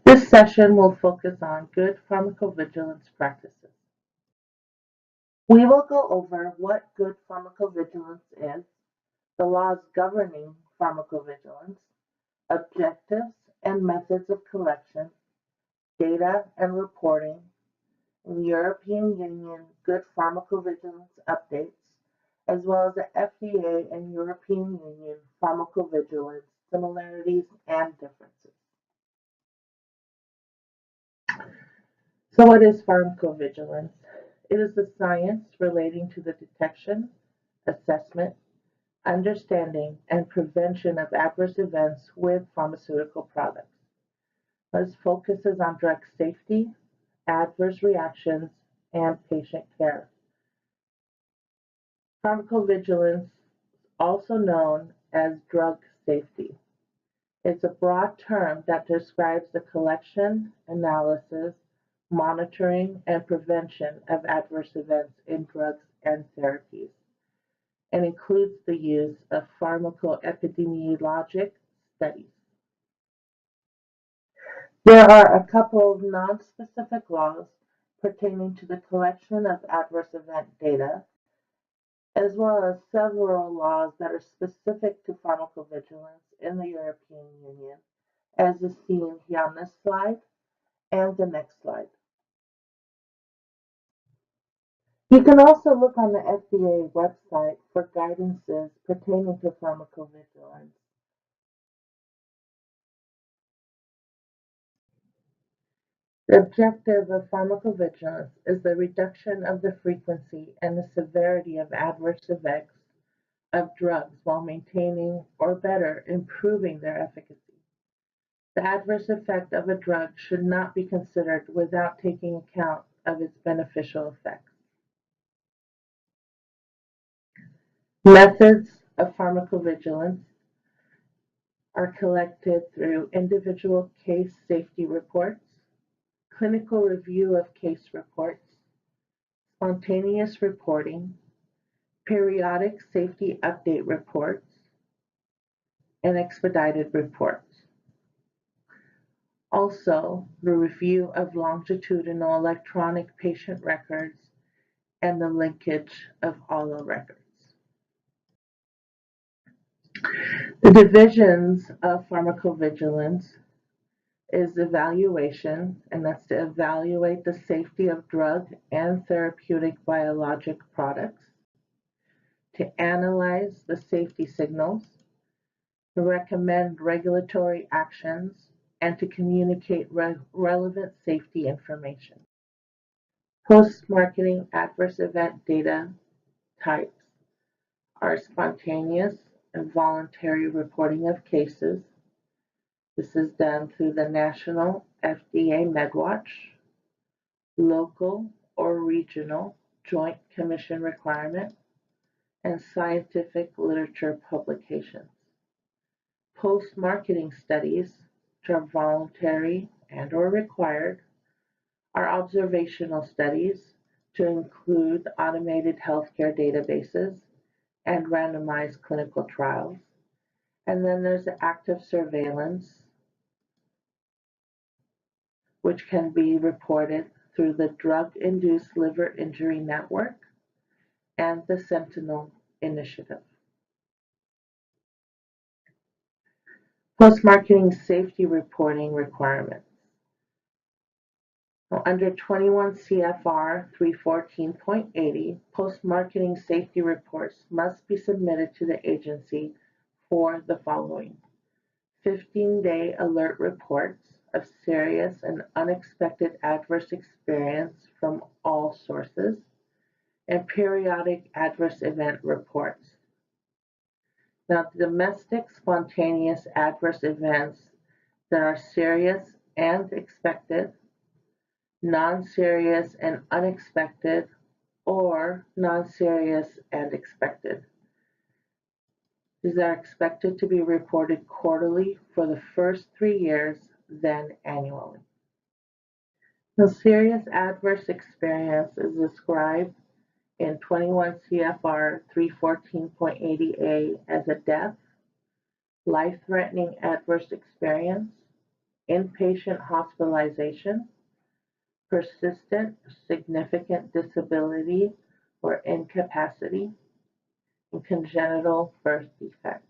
This session will focus on good pharmacovigilance practices. We will go over what good pharmacovigilance is, the laws governing pharmacovigilance, objectives and methods of collection, data and reporting, European Union good pharmacovigilance updates, as well as the FDA and European Union pharmacovigilance similarities and differences. So what is pharmacovigilance? It is the science relating to the detection, assessment, understanding, and prevention of adverse events with pharmaceutical products. This focuses on drug safety, adverse reactions, and patient care. Pharmacovigilance, also known as drug safety, is a broad term that describes the collection, analysis, monitoring, and prevention of adverse events in drugs and therapies, and includes the use of pharmacoepidemiologic studies. There are a couple of non-specific laws pertaining to the collection of adverse event data, as well as several laws that are specific to pharmacovigilance in the European Union, as is seen here on this slide and the next slide. You can also look on the FDA website for guidances pertaining to pharmacovigilance. The objective of pharmacovigilance is the reduction of the frequency and the severity of adverse effects of drugs while maintaining, or better, improving their efficacy. The adverse effect of a drug should not be considered without taking account of its beneficial effects. Methods of pharmacovigilance are collected through individual case safety reports, clinical review of case reports, spontaneous reporting, periodic safety update reports, and expedited reports. Also, the review of longitudinal electronic patient records and the linkage of all the records. The divisions of pharmacovigilance is evaluation, and that's to evaluate the safety of drug and therapeutic biologic products, to analyze the safety signals, to recommend regulatory actions, and to communicate relevant safety information. Post-marketing adverse event data types are spontaneous and voluntary reporting of cases. This is done through the National FDA MedWatch, local or regional Joint Commission requirement, and scientific literature publications. Post-marketing studies, which are voluntary and/or required, are observational studies to include automated healthcare databases and randomized clinical trials. And then there's the active surveillance, which can be reported through the Drug-Induced Liver Injury Network and the Sentinel Initiative. Post-marketing safety reporting requirements. Under 21 CFR 314.80, post-marketing safety reports must be submitted to the agency for the following: 15-day alert reports of serious and unexpected adverse experience from all sources, and periodic adverse event reports. Now, domestic spontaneous adverse events that are serious and expected, non-serious and unexpected, or non-serious and expected. These are expected to be reported quarterly for the first 3 years, then annually. The serious adverse experience is described in 21 CFR 314.80A as a death, life-threatening adverse experience, inpatient hospitalization, persistent significant disability or incapacity, and congenital birth defect.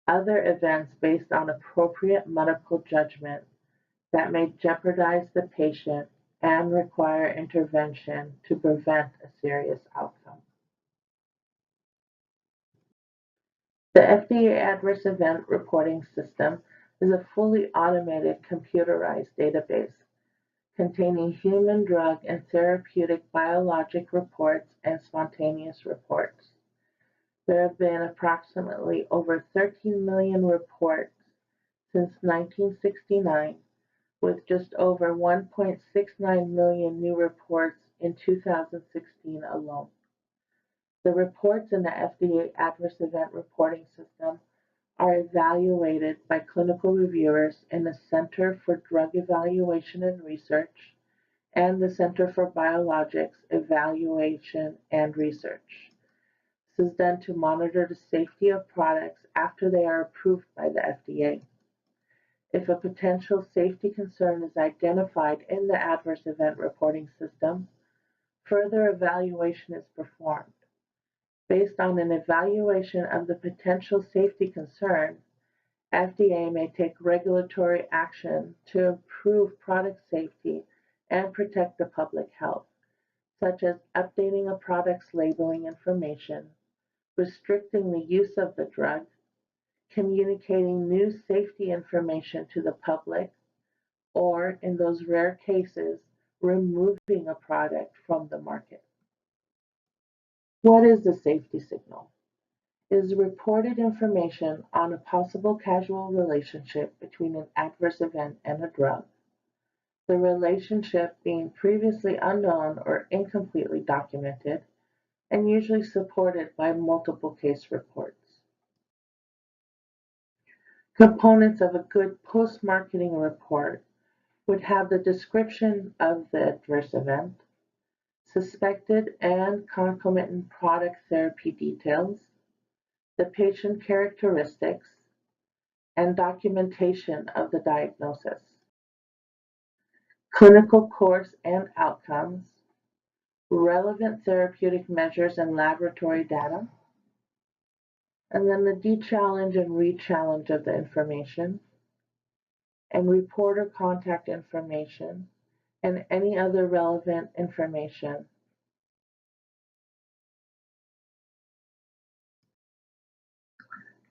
Other events based on appropriate medical judgment that may jeopardize the patient and require intervention to prevent a serious outcome. The FDA Adverse Event Reporting System is a fully automated computerized database containing human drug and therapeutic biologic reports and spontaneous reports. There have been approximately over 13 million reports since 1969, with just over 1.69 million new reports in 2016 alone. The reports in the FDA Adverse Event Reporting System are evaluated by clinical reviewers in the Center for Drug Evaluation and Research and the Center for Biologics Evaluation and Research. This is done to monitor the safety of products after they are approved by the FDA. If a potential safety concern is identified in the Adverse Event Reporting System, further evaluation is performed. Based on an evaluation of the potential safety concern, FDA may take regulatory action to improve product safety and protect the public health, such as updating a product's labeling information, restricting the use of the drug, communicating new safety information to the public, or, in those rare cases, removing a product from the market. What is a safety signal? It is reported information on a possible causal relationship between an adverse event and a drug, the relationship being previously unknown or incompletely documented, and usually supported by multiple case reports. Components of a good post-marketing report would have the description of the adverse event, suspected and concomitant product therapy details, the patient characteristics, and documentation of the diagnosis, clinical course and outcomes, relevant therapeutic measures and laboratory data, and then the de-challenge and re-challenge of the information, and reporter contact information, and any other relevant information.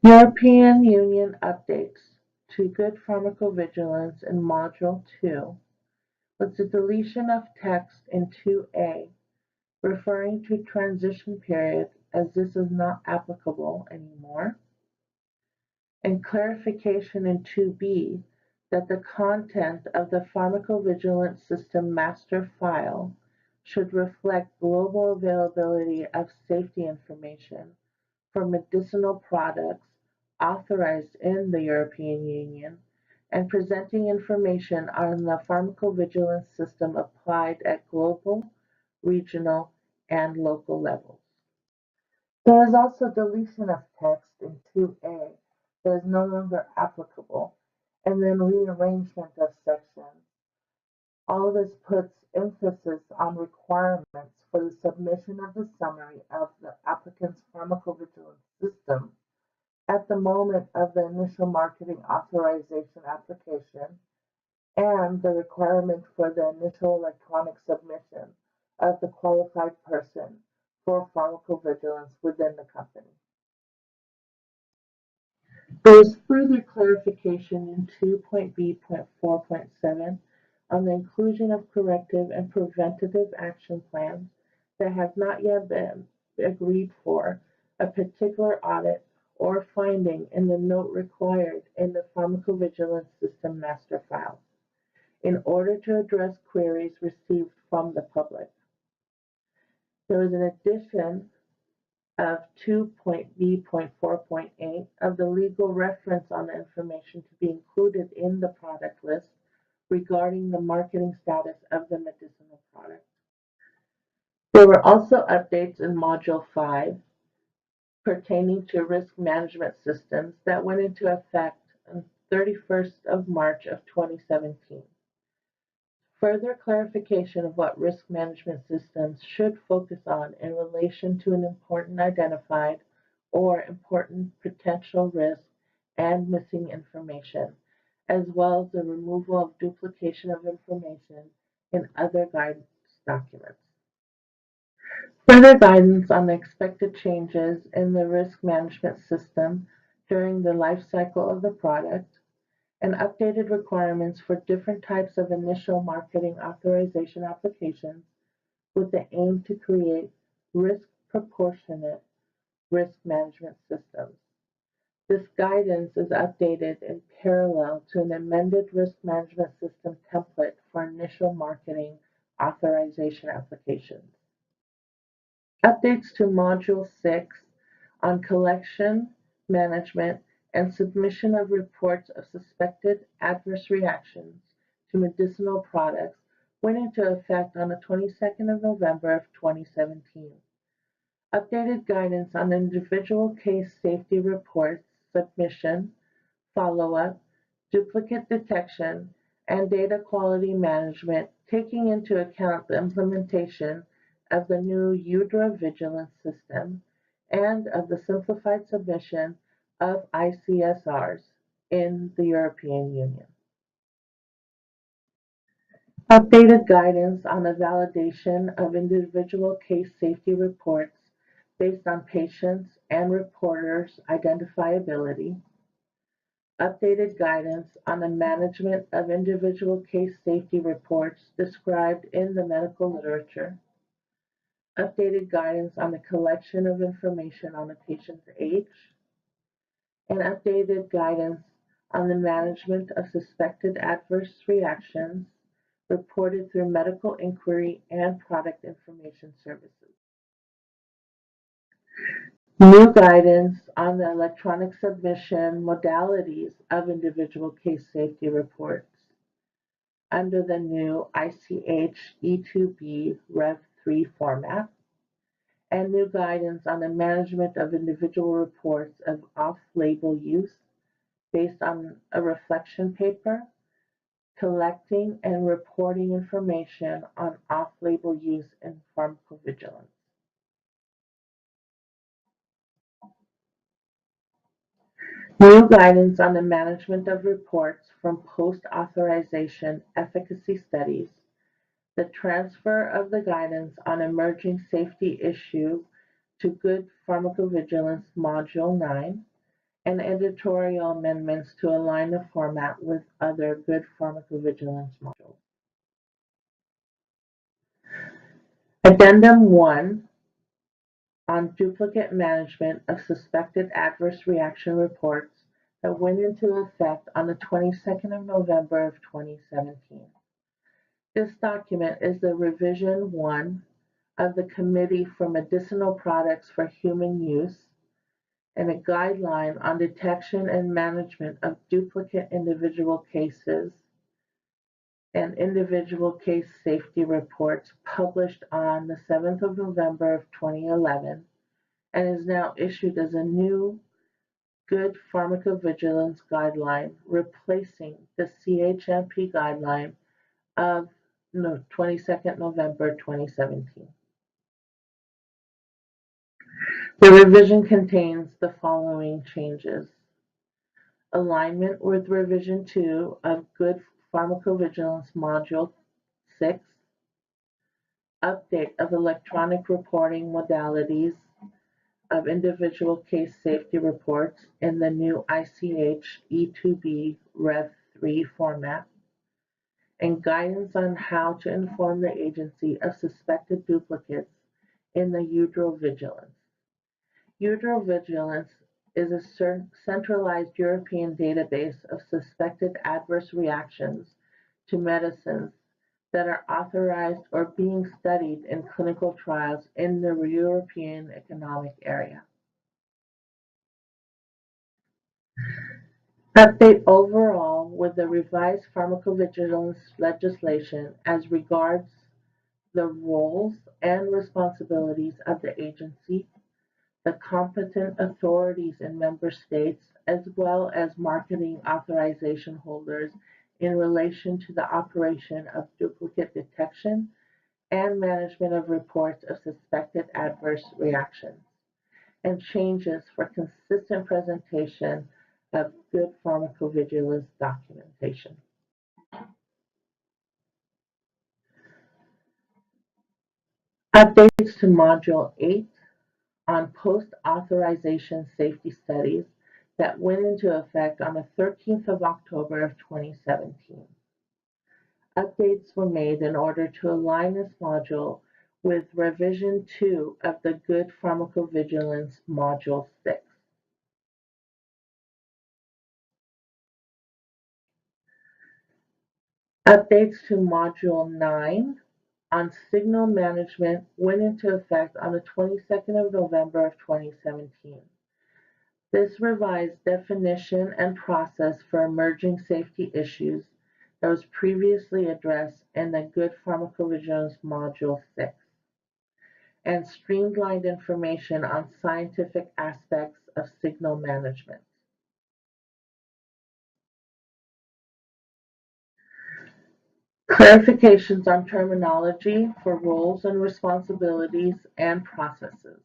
European Union updates to Good Pharmacovigilance in Module 2 with the deletion of text in 2A, referring to transition period as this is not applicable anymore, and clarification in 2B that the content of the Pharmacovigilance System master file should reflect global availability of safety information for medicinal products authorized in the European Union and presenting information on the pharmacovigilance system applied at global, regional, and local levels. There is also deletion of text in 2A that is no longer applicable, and then rearrangement of sections. All this puts emphasis on requirements for the submission of the summary of the applicant's pharmacovigilance system at the moment of the initial marketing authorization application and the requirement for the initial electronic submission of the qualified person for pharmacovigilance within the company. There is further clarification in 2.b.4.7 on the inclusion of corrective and preventative action plans that have not yet been agreed for a particular audit or finding in the note required in the pharmacovigilance system master file in order to address queries received from the public. There is an addition of 2.b.4.8 of the legal reference on the information to be included in the product list regarding the marketing status of the medicinal product. There were also updates in Module 5 pertaining to risk management systems that went into effect 31st of March of 2017. Further clarification of what risk management systems should focus on in relation to an important identified or important potential risk and missing information, as well as the removal of duplication of information in other guidance documents. Further guidance on the expected changes in the risk management system during the life cycle of the product, and updated requirements for different types of initial marketing authorization applications with the aim to create risk-proportionate risk management systems. This guidance is updated in parallel to an amended risk management system template for initial marketing authorization applications. Updates to Module 6 on collection, management, and submission of reports of suspected adverse reactions to medicinal products went into effect on the 22nd of November of 2017. Updated guidance on individual case safety reports submission, follow-up, duplicate detection, and data quality management, taking into account the implementation of the new v1.0 system and of the simplified submission of ICSRs in the European Union. Updated guidance on the validation of individual case safety reports based on patients' and reporters' identifiability. Updated guidance on the management of individual case safety reports described in the medical literature. Updated guidance on the collection of information on the patient's age. And updated guidance on the management of suspected adverse reactions reported through medical inquiry and product information services. New guidance on the electronic submission modalities of individual case safety reports under the new ICH E2B Rev 3 format, and new guidance on the management of individual reports of off-label use based on a reflection paper, collecting and reporting information on off-label use in pharmacovigilance. New guidance on the management of reports from post-authorization efficacy studies, the transfer of the guidance on emerging safety issue to Good Pharmacovigilance Module 9, and editorial amendments to align the format with other Good Pharmacovigilance modules. Addendum 1 on duplicate management of suspected adverse reaction reports that went into effect on the 22nd of November of 2017. This document is the revision 1 of the Committee for Medicinal Products for Human Use and a guideline on detection and management of duplicate individual cases and individual case safety reports published on the 7th of November of 2011 and is now issued as a new Good Pharmacovigilance Guideline, replacing the CHMP guideline of 22nd November 2017. The revision contains the following changes. Alignment with Revision 2 of Good Pharmacovigilance Module 6, update of electronic reporting modalities of individual case safety reports in the new ICH E2B Rev 3 format, and guidance on how to inform the agency of suspected duplicates in the Vigilance. Vigilance is a centralized European database of suspected adverse reactions to medicines that are authorized or being studied in clinical trials in the European Economic Area. Update overall with the revised pharmacovigilance legislation as regards the roles and responsibilities of the agency, the competent authorities in member states as well as marketing authorization holders in relation to the operation of duplicate detection and management of reports of suspected adverse reactions, and changes for consistent presentation of good pharmacovigilance documentation. Updates to Module 8 on post-authorization safety studies that went into effect on the 13th of October of 2017. Updates were made in order to align this module with Revision 2 of the Good Pharmacovigilance Module 6. Updates to Module 9 on signal management went into effect on the 22nd of November of 2017. This revised definition and process for emerging safety issues that was previously addressed in the Good Pharmacovigilance Module 6, and streamlined information on scientific aspects of signal management. Clarifications on terminology for roles and responsibilities and processes.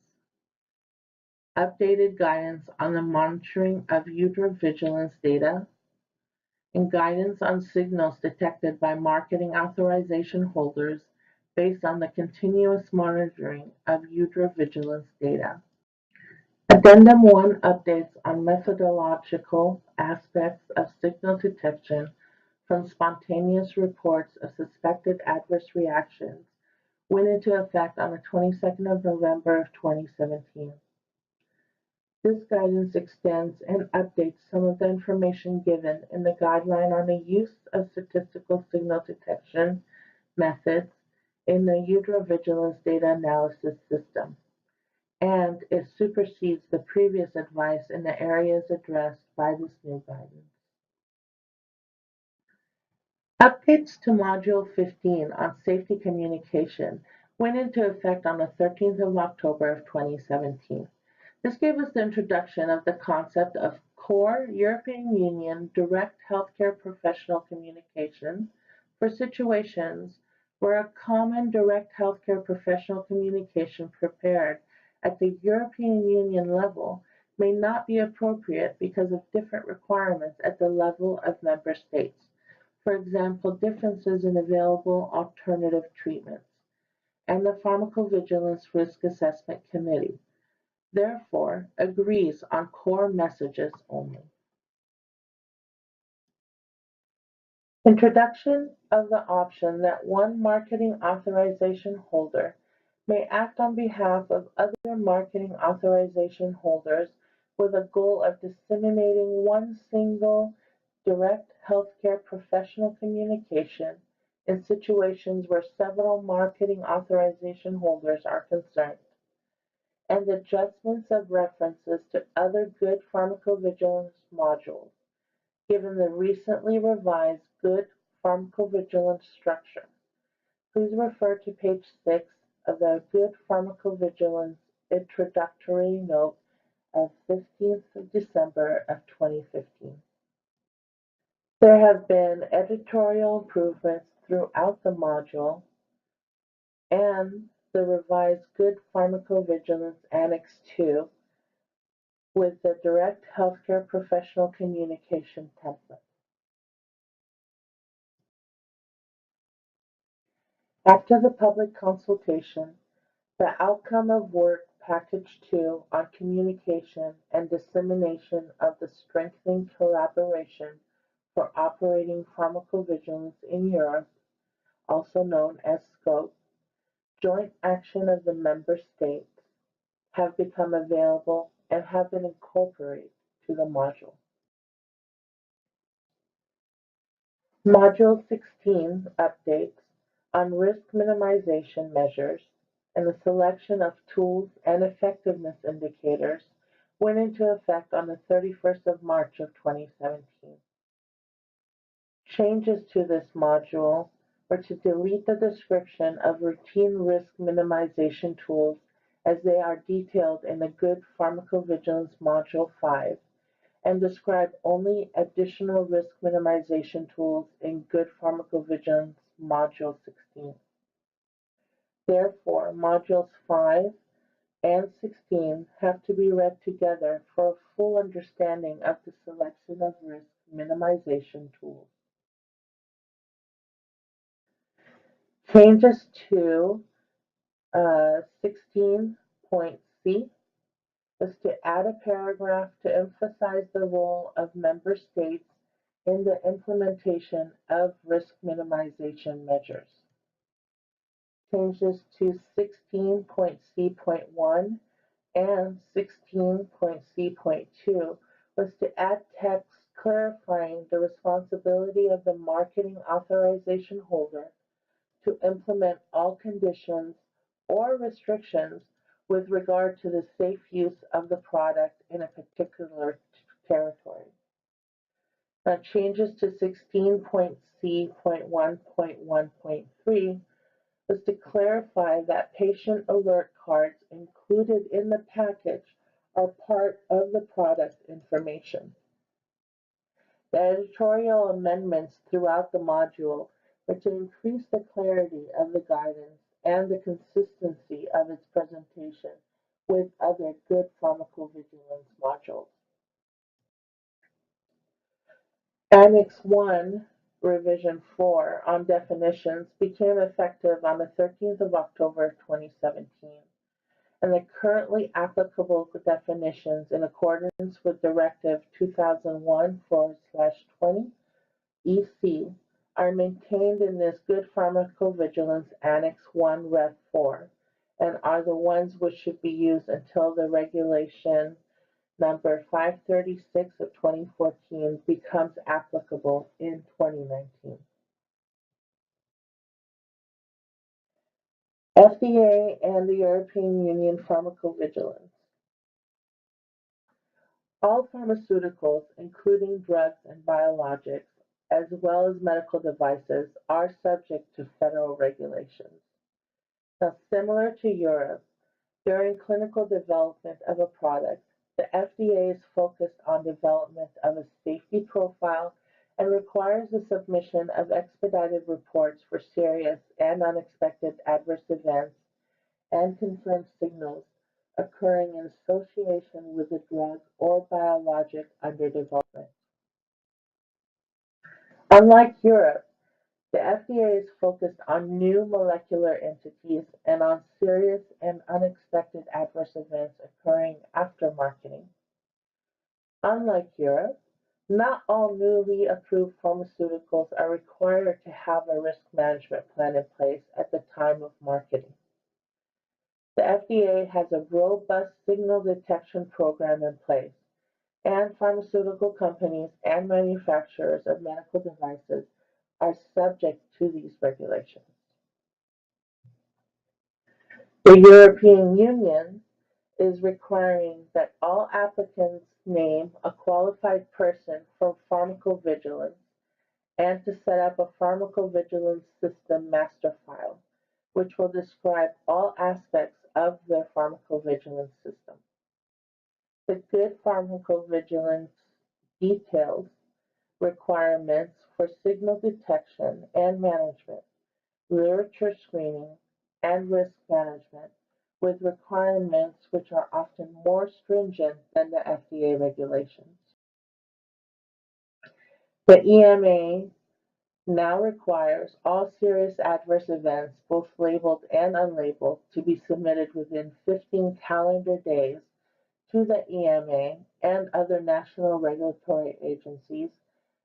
Updated guidance on the monitoring of vigilance data, and guidance on signals detected by marketing authorization holders based on the continuous monitoring of vigilance data. Addendum 1 updates on methodological aspects of signal detection from spontaneous reports of suspected adverse reactions went into effect on the 22nd of November of 2017. This guidance extends and updates some of the information given in the Guideline on the Use of Statistical Signal Detection Methods in the Vigilance Data Analysis System, and it supersedes the previous advice in the areas addressed by this new guidance. Updates to Module 15 on Safety Communication went into effect on the 13th of October of 2017. This gave us the introduction of the concept of core European Union direct healthcare professional communication for situations where a common direct healthcare professional communication prepared at the European Union level may not be appropriate because of different requirements at the level of member states. For example, differences in available alternative treatments, and the Pharmacovigilance Risk Assessment Committee therefore agrees on core messages only. Introduction of the option that one marketing authorization holder may act on behalf of other marketing authorization holders with a goal of disseminating one single direct healthcare professional communication in situations where several marketing authorization holders are concerned, and adjustments of references to other Good Pharmacovigilance modules, given the recently revised Good Pharmacovigilance structure. Please refer to page 6 of the Good Pharmacovigilance Introductory Note of 15th of December of 2015. There have been editorial improvements throughout the module, and the revised Good Pharmacovigilance Annex 2 with the direct healthcare professional communication template. After the public consultation, the outcome of work Package 2 on communication and dissemination of the strengthening collaboration for operating pharmacovigilance in Europe, also known as SCOPE, joint action of the member states, have become available and have been incorporated to the module. Module 16 updates on risk minimization measures and the selection of tools and effectiveness indicators went into effect on the 31st of March of 2017. Changes to this module were to delete the description of routine risk minimization tools as they are detailed in the Good Pharmacovigilance Module 5, and describe only additional risk minimization tools in Good Pharmacovigilance Module 16. Therefore, Modules 5 and 16 have to be read together for a full understanding of the selection of risk minimization tools. Changes to 16.c is to add a paragraph to emphasize the role of member states in the implementation of risk minimization measures. Changes to 16.c.1 and 16.c.2 was to add text clarifying the responsibility of the marketing authorization holder to implement all conditions or restrictions with regard to the safe use of the product in a particular territory. Now, changes to 16.c.1.1.3 was to clarify that patient alert cards included in the package are part of the product information. The editorial amendments throughout the module were to increase the clarity of the guidance and the consistency of its presentation with other Good Pharmacovigilance modules. Annex 1, Revision 4 on definitions became effective on the 13th of October 2017, and the currently applicable definitions in accordance with Directive 2001/20 EC are maintained in this Good Pharmacovigilance Annex 1 Rev 4 and are the ones which should be used until the regulation number 536 of 2014 becomes applicable in 2019. FDA and the European Union Pharmacovigilance. All pharmaceuticals, including drugs and biologics, as well as medical devices, are subject to federal regulations. Now, similar to Europe, during clinical development of a product, the FDA is focused on development of a safety profile and requires the submission of expedited reports for serious and unexpected adverse events and confirmed signals occurring in association with a drug or biologic under development. Unlike Europe, the FDA is focused on new molecular entities and on serious and unexpected adverse events occurring after marketing. Unlike Europe, not all newly approved pharmaceuticals are required to have a risk management plan in place at the time of marketing. The FDA has a robust signal detection program in place, and pharmaceutical companies and manufacturers of medical devices are subject to these regulations. The European Union is requiring that all applicants name a qualified person for pharmacovigilance and to set up a pharmacovigilance system master file, which will describe all aspects of their pharmacovigilance system. The Good Pharmacovigilance details requirements for signal detection and management, literature screening, and risk management, with requirements which are often more stringent than the FDA regulations. The EMA now requires all serious adverse events, both labeled and unlabeled, to be submitted within 15 calendar days to the EMA and other national regulatory agencies,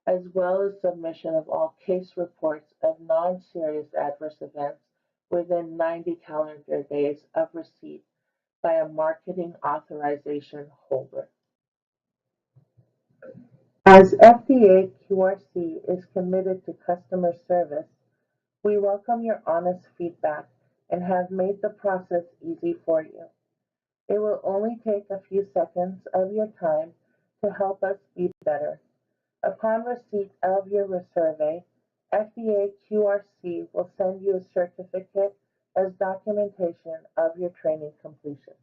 as well as submission of all case reports of non-serious adverse events within 90 calendar days of receipt by a marketing authorization holder. As FDA QRC is committed to customer service, we welcome your honest feedback and have made the process easy for you. It will only take a few seconds of your time to help us be better. Upon receipt of your survey, FDA QRC will send you a certificate as documentation of your training completion.